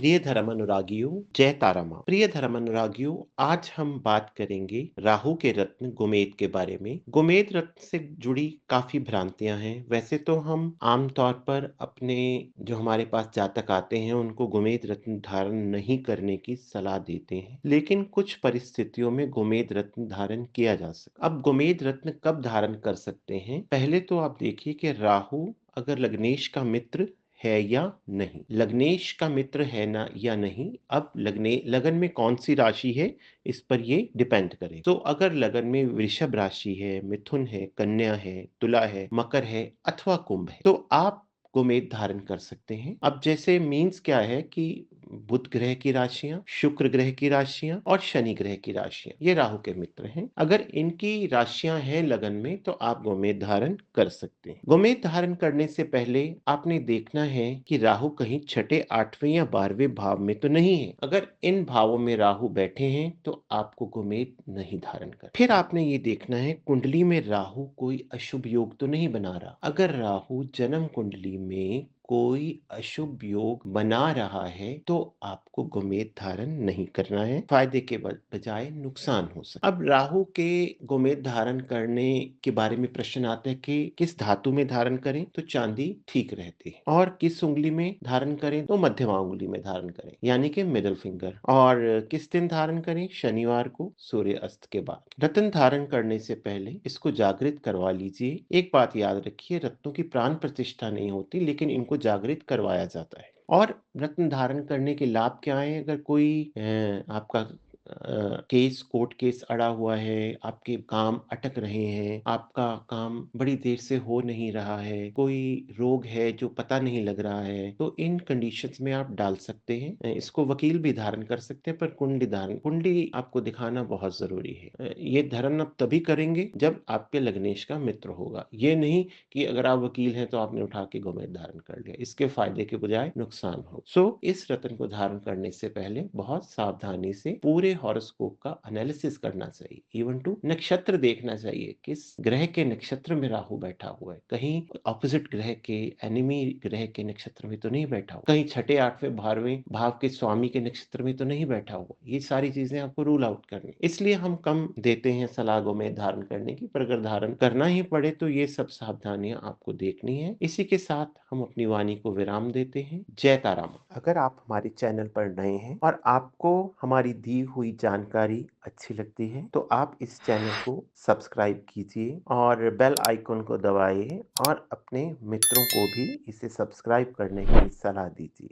प्रिय धर्म अनुरागियों, जय तारा माँ। प्रिय धर्म अनुरागियों, आज हम बात करेंगे राहु के रत्न गोमेद के बारे में। गोमेद रत्न से जुड़ी काफी भ्रांतियां हैं। वैसे तो हम आमतौर पर अपने जो हमारे पास जातक आते हैं उनको गोमेद रत्न धारण नहीं करने की सलाह देते हैं, लेकिन कुछ परिस्थितियों में गोमेद रत्न धारण किया जा सकता। अब गोमेद रत्न कब धारण कर सकते हैं? पहले तो आप देखिए कि राहु अगर लग्नेश का मित्र है या नहीं। लग्नेश का मित्र है ना या नहीं, अब लगन में कौन सी राशि है इस पर ये डिपेंड करे। तो अगर लगन में वृषभ राशि है, मिथुन है, कन्या है, तुला है, मकर है अथवा कुंभ है, तो आप गोमेद धारण कर सकते हैं। अब जैसे मीन्स क्या है कि बुध ग्रह की राशियां, शुक्र ग्रह की राशियां और शनि ग्रह की राशियां ये राहु के मित्र हैं। अगर इनकी राशियां हैं लगन में तो आप गोमेद धारण कर सकते हैं। गोमेद धारण करने से पहले आपने देखना है कि राहु कहीं छठे, आठवें या 12वें भाव में तो नहीं है। अगर इन भावों में राहु बैठे हैं तो आपको गोमेद नहीं धारण कर। फिर आपने ये देखना है कुंडली में राहु कोई अशुभ योग तो नहीं बना रहा। अगर राहु जन्म कुंडली में कोई अशुभ योग बना रहा है तो आपको गोमेद धारण नहीं करना है। फायदे के बजाय नुकसान हो सकता। अब राहु के गोमेद धारण करने के बारे में प्रश्न आता है कि किस धातु में धारण करें तो चांदी ठीक रहती है, और किस उंगली में धारण करें तो मध्यमा उंगली में धारण करें, यानी कि मिडिल फिंगर। और किस दिन धारण करें? शनिवार को सूर्य अस्त के बाद। रत्न धारण करने से पहले इसको जागृत करवा लीजिए। एक बात याद रखिए, रत्नों की प्राण प्रतिष्ठा नहीं होती, लेकिन इनको जागृत करवाया जाता है। और रत्न धारण करने के लाभ क्या है? अगर कोई आपका केस, कोर्ट केस अड़ा हुआ है, आपके काम अटक रहे हैं, आपका काम बड़ी देर से हो नहीं रहा है, कोई रोग है जो पता नहीं लग रहा है, तो इन कंडीशंस में आप डाल सकते हैं। इसको वकील भी धारण कर सकते हैं, पर कुंडली आपको दिखाना बहुत जरूरी है। ये धारण आप तभी करेंगे जब आपके लग्नेश का मित्र होगा। ये नहीं कि अगर आप वकील हैं तो आपने उठा के गोमेद धारण कर लिया, इसके फायदे के बजाय नुकसान हो। इस रत्न को धारण करने से पहले बहुत सावधानी से पूरे हॉरोस्कोप का एनालिसिस करना चाहिए। इवन टू नक्षत्र देखना चाहिए, किस ग्रह के नक्षत्र में राहु बैठा हुआ है। कहीं ऑपोजिट ग्रह के, एनिमी ग्रह के नक्षत्र में तो नहीं बैठा हुआ, कहीं छठे, आठवें, 12वें भाव के स्वामी के नक्षत्र में तो नहीं बैठा हुआ। ये सारी चीजें आपको रूल आउट करनी, इसलिए हम कम देते हैं सलाह गोमेद धारण करने की, पर अगर धारण करना ही पड़े तो ये सब सावधानियां आपको देखनी है। इसी के साथ हम अपनी वाणी को विराम देते हैं। जय तारा माँ। अगर आप हमारे चैनल पर नए हैं और आपको हमारी दी हुई जानकारी अच्छी लगती है तो आप इस चैनल को सब्सक्राइब कीजिए और बेल आइकन को दबाइए, और अपने मित्रों को भी इसे सब्सक्राइब करने की सलाह दीजिए।